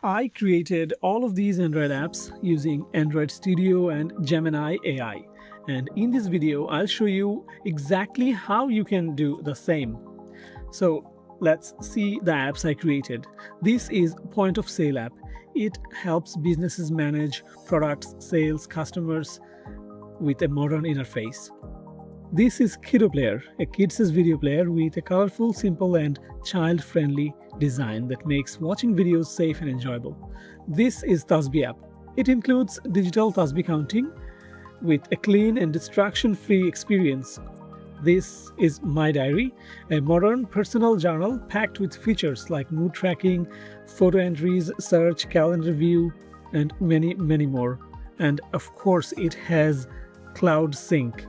I created all of these Android apps using Android Studio and Gemini AI. And in this video, I'll show you exactly how you can do the same. So let's see the apps I created. This is Point of Sale app. It helps businesses manage products, sales, customers with a modern interface. This is Kiddo Player, a kids' video player with a colorful, simple and child-friendly design that makes watching videos safe and enjoyable. This is Tasbih app. It includes digital Tasbih counting with a clean and distraction-free experience. This is My Diary, a modern personal journal packed with features like mood tracking, photo entries, search, calendar view, and many, many more. And of course, it has Cloud Sync.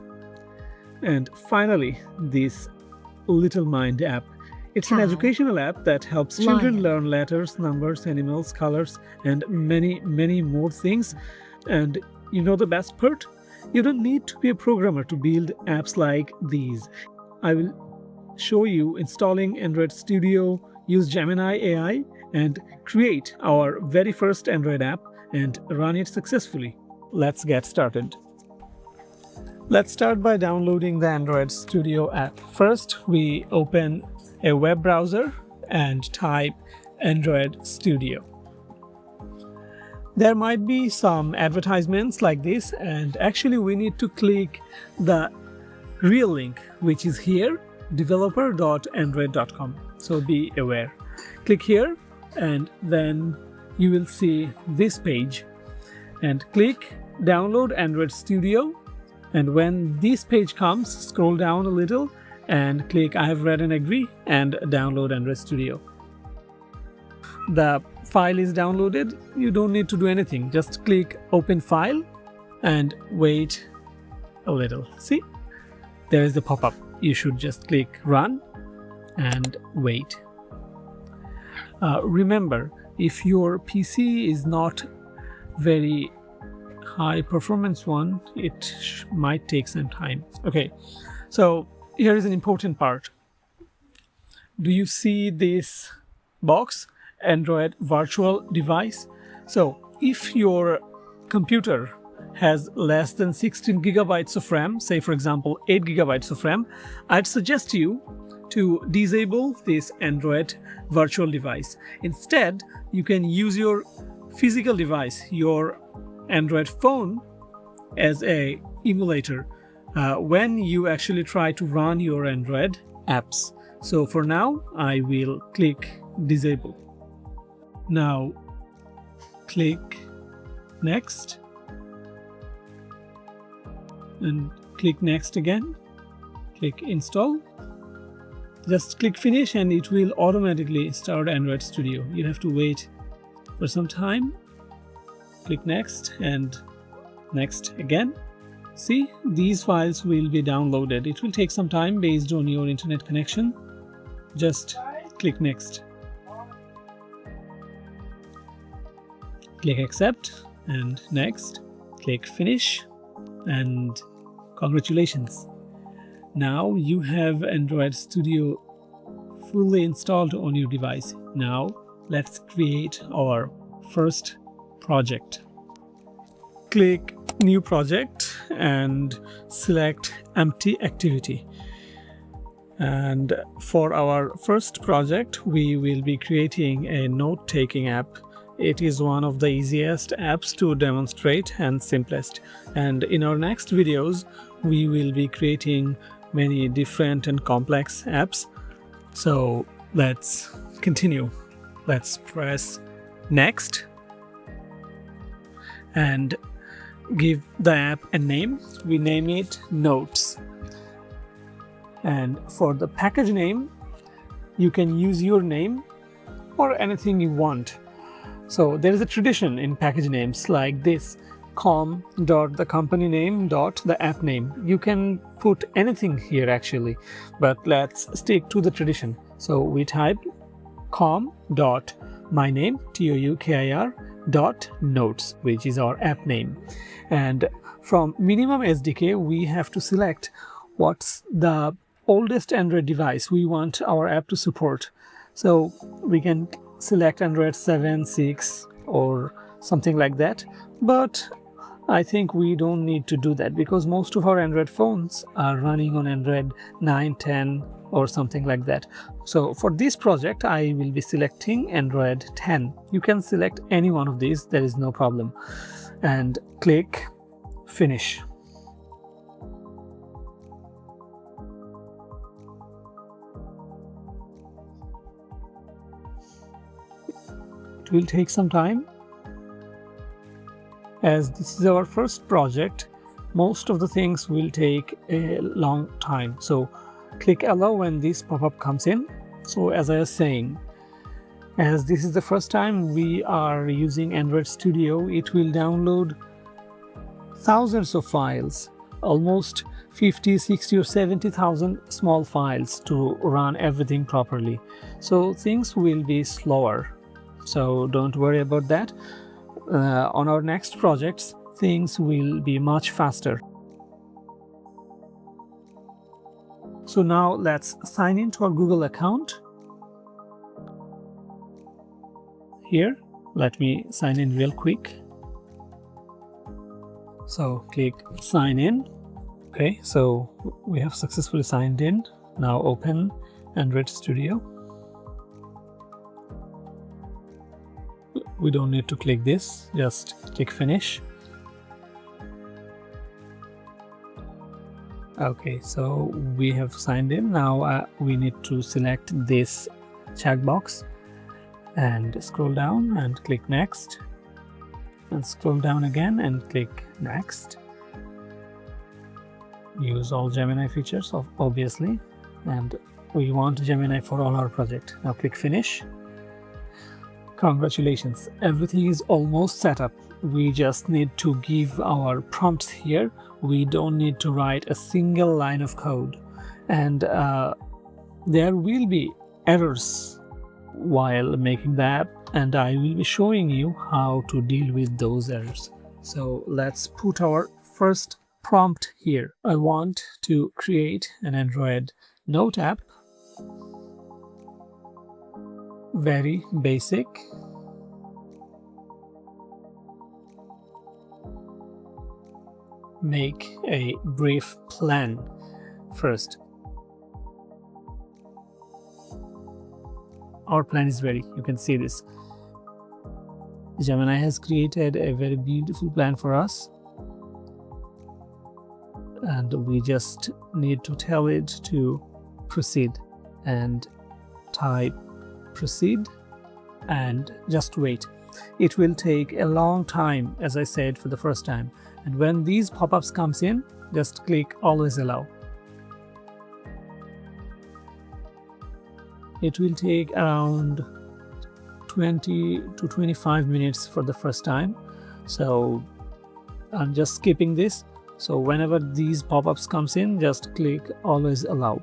And finally, this Little Mind app. It's an educational app that helps children learn letters, numbers, animals, colors, and many, many more things. And you know the best part? You don't need to be a programmer to build apps like these. I will show you installing Android Studio, use Gemini AI, and create our very first Android app and run it successfully. Let's get started. Let's start by downloading the Android Studio app. First, we open a web browser and type Android Studio. There might be some advertisements like this, and actually we need to click the real link, which is here, developer.android.com. So be aware. Click here and then you will see this page and click Download Android Studio. And when this page comes, scroll down a little and click I have read and agree and download Android Studio. The file is downloaded. You don't need to do anything. Just click Open File and wait a little. See? There is the pop-up. You should just click Run and wait. Remember, if your PC is not very high performance one, it might take some time. Okay, so here is an important part. Do you see this box, Android virtual device? So if your computer has less than 16 gigabytes of RAM, say for example 8 gigabytes of RAM, I'd suggest you to disable this Android virtual device. Instead, you can use your physical device, your Android phone, as a emulator when you actually try to run your Android apps. So for now, I will click disable. Now click next and click next again. Click install. Just click finish and it will automatically start Android Studio. You have to wait for some time. Click next and next again. See, these files will be downloaded. It will take some time based on your internet connection. Just click next. Click accept and next. Click finish and congratulations. Now you have Android Studio fully installed on your device. Now let's create our first project. Click New Project and select Empty Activity. And for our first project, we will be creating a note-taking app. It is one of the easiest apps to demonstrate and simplest. And in our next videos, we will be creating many different and complex apps. So let's continue. Let's press Next and give the app a name. We name it Notes. And for the package name, you can use your name or anything you want. So there is a tradition in package names like this: the company name the app name. You can put anything here actually, but let's stick to the tradition. So we type com.myname, TOUKIR.notes, which is our app name. And from minimum SDK, we have to select what's the oldest Android device we want our app to support. So we can select Android 7, 6 or something like that, but I think we don't need to do that because most of our Android phones are running on Android 9, 10 or something like that. So for this project, I will be selecting Android 10. You can select any one of these, there is no problem. And click Finish. It will take some time. As this is our first project, most of the things will take a long time. So click Allow when this pop-up comes in. So as I was saying, as this is the first time we are using Android Studio, it will download thousands of files, almost 50, 60 or 70,000 small files to run everything properly. So things will be slower. So don't worry about that. On our next projects, things will be much faster. So now let's sign into our Google account. Here, let me sign in real quick. So click sign in. Okay, so we have successfully signed in. Now open Android Studio. We don't need to click this, just click Finish. Okay, so we have signed in. Now we need to select this checkbox and scroll down and click Next, and scroll down again and click Next. Use all Gemini features, obviously, and we want Gemini for all our project. Now click Finish. Congratulations, everything is almost set up. We just need to give our prompts here. We don't need to write a single line of code, and there will be errors while making the app, and I will be showing you how to deal with those errors. So let's put our first prompt here. I want to create an Android Note app. Very basic. Make a brief plan first. Our plan is ready. You can see this. Gemini has created a very beautiful plan for us, and we just need to tell it to proceed and type proceed and just wait. It will take a long time, as I said, for the first time, and when these pop-ups comes in, just click always allow. It will take around 20 to 25 minutes for the first time, so I'm just skipping this. So whenever these pop-ups comes in, just click always allow,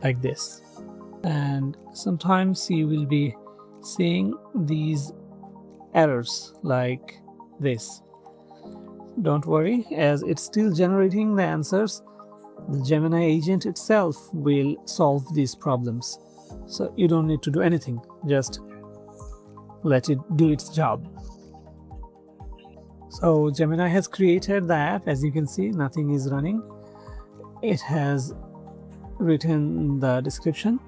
like this. And sometimes you will be seeing these errors like this. Don't worry, as it's still generating the answers, the Gemini agent itself will solve these problems. So you don't need to do anything, just let it do its job. So Gemini has created the app. As you can see, nothing is running. It has written the description.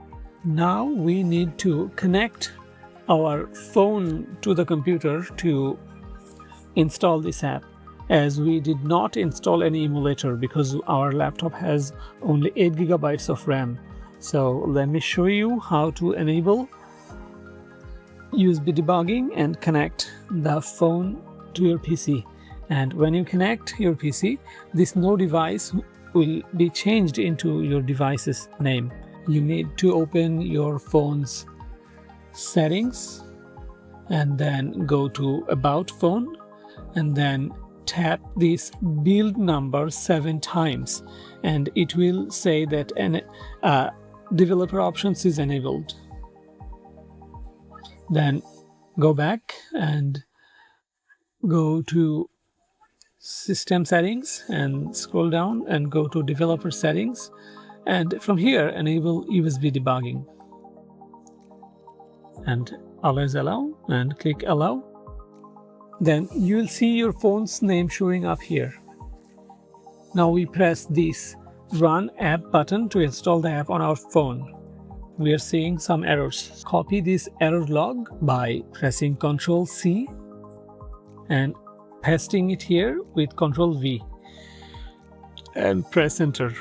Now we need to connect our phone to the computer to install this app, as we did not install any emulator because our laptop has only 8 GB of RAM. So let me show you how to enable USB debugging and connect the phone to your PC. And when you connect your PC, this no device will be changed into your device's name. You need to open your phone's settings and then go to About Phone, and then tap this build number 7 times, and it will say that developer options is enabled. Then go back and go to system settings and scroll down and go to developer settings, And from here, enable USB debugging. And always allow, and click allow. Then you will see your phone's name showing up here. Now we press this Run App button to install the app on our phone. We are seeing some errors. Copy this error log by pressing Ctrl C and pasting it here with Ctrl V and press enter.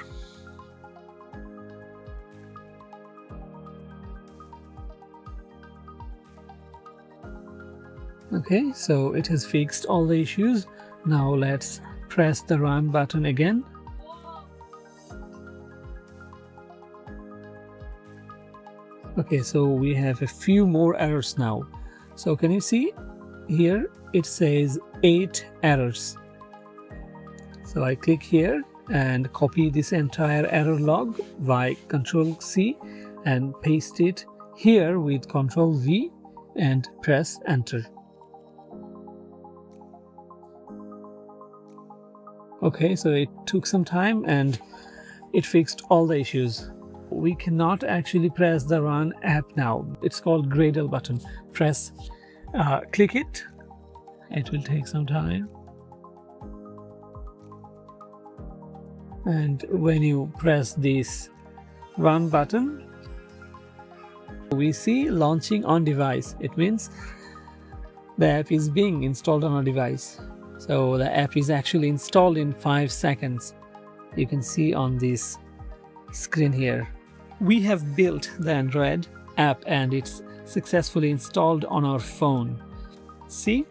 Okay, so it has fixed all the issues. Now let's press the Run button again. Okay, so we have a few more errors now. So can you see here it says 8 errors. So I click here and copy this entire error log by Ctrl C and paste it here with Ctrl V and press enter. Okay, so it took some time and it fixed all the issues. We cannot actually press the Run app now. It's called Gradle button. Click it. It will take some time. And when you press this Run button, we see launching on device. It means the app is being installed on a device. So the app is actually installed in 5 seconds. You can see on this screen here. We have built the Android app and it's successfully installed on our phone. See?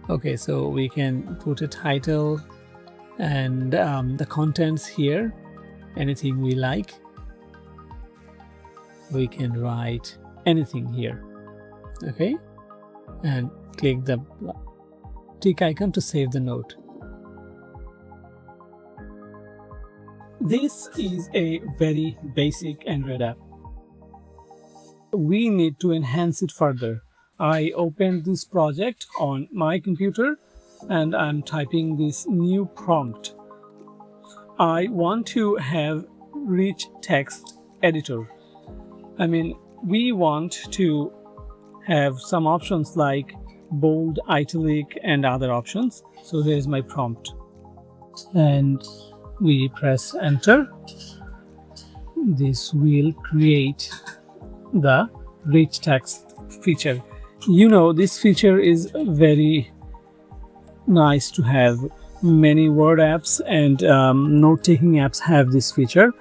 Okay, so we can put a title and the contents here, anything we like. We can write anything here. Okay, and click the tick icon to save the note. This is a very basic Android app. We need to enhance it further. I opened this project on my computer and I'm typing this new prompt. I want to have rich text editor. We want to have some options like bold, italic, and other options. So here is my prompt. And we press enter. This will create the rich text feature. You know, this feature is very nice to have. Many word apps and note-taking apps have this feature.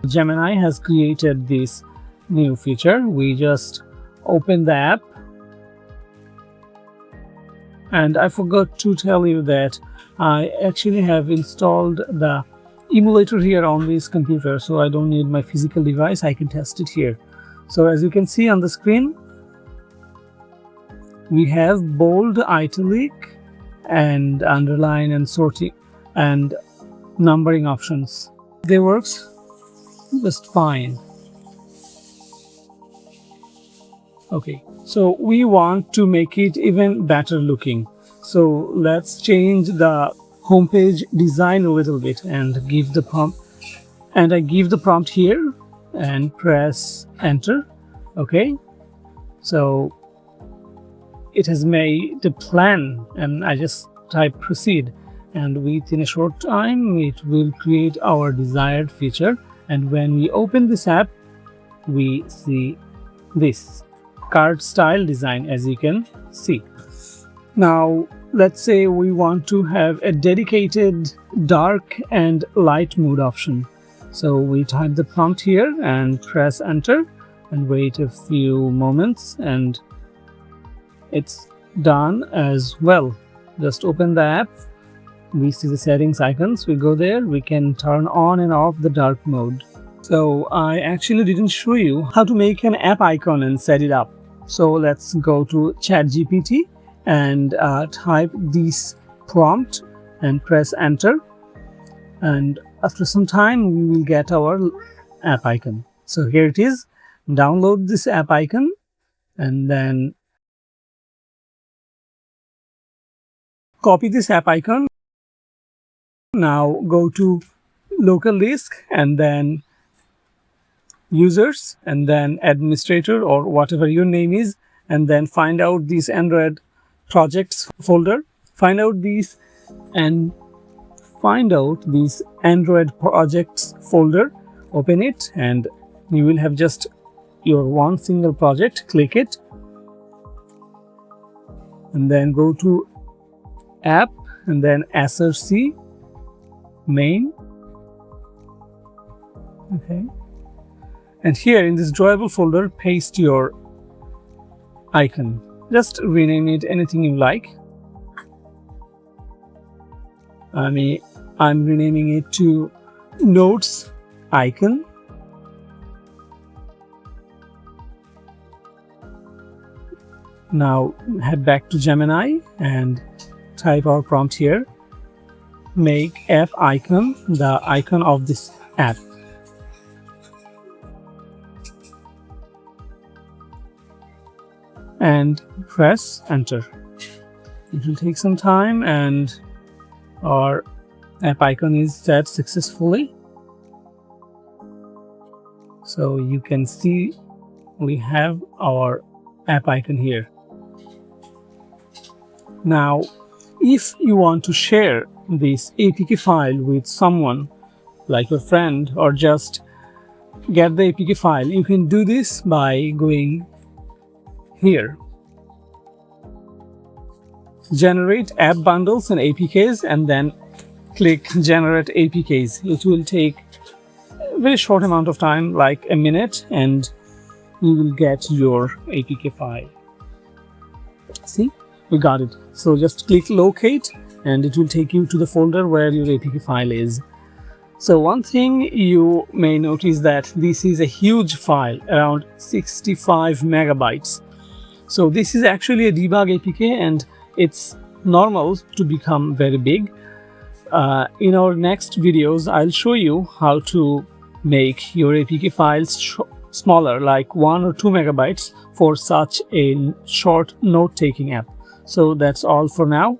Gemini has created this new feature. We just open the app. And I forgot to tell you that I actually have installed the emulator here on this computer, so I don't need my physical device. I can test it here. So as you can see on the screen, we have bold, italic, and underline and sorting and numbering options. They works just fine. Okay, so we want to make it even better looking. So let's change the homepage design a little bit and give the prompt. And I give the prompt here and press enter. Okay, so it has made a plan and I just type proceed, and within a short time it will create our desired feature. And when we open this app, we see this card style design, as you can see. Now let's say we want to have a dedicated dark and light mode option. So we type the prompt here and press enter and wait a few moments and it's done as well. Just open the app, we see the settings icons, we go there, we can turn on and off the dark mode. So I actually didn't show you how to make an app icon and set it up. So let's go to ChatGPT and type this prompt and press enter, and after some time we will get our app icon. So here it is. Download this app icon and then copy this app icon. Now go to local disk and then users and then administrator or whatever your name is, and then find out this Android projects folder, find out these and find out this Android projects folder, open it, and you will have just your one single project. Click it and then go to app and then src main. Okay, and here in this drawable folder paste your icon. Just rename it anything you like. I'm renaming it to notes icon. Now head back to Gemini and type our prompt here. Make F icon the icon of this app. And press enter. It will take some time and our app icon is set successfully. So you can see we have our app icon here. Now, if you want to share this APK file with someone like your friend or just get the APK file, you can do this by going here, generate app bundles and APKs, and then click generate APKs. It will take a very short amount of time, like a minute, and you will get your APK file. See, we got it. So just click locate and it will take you to the folder where your APK file is. So one thing you may notice that this is a huge file, around 65 megabytes. So this is actually a debug APK and it's normal to become very big. In our next videos, I'll show you how to make your APK files smaller, like 1 or 2 megabytes for such a short note-taking app. So that's all for now.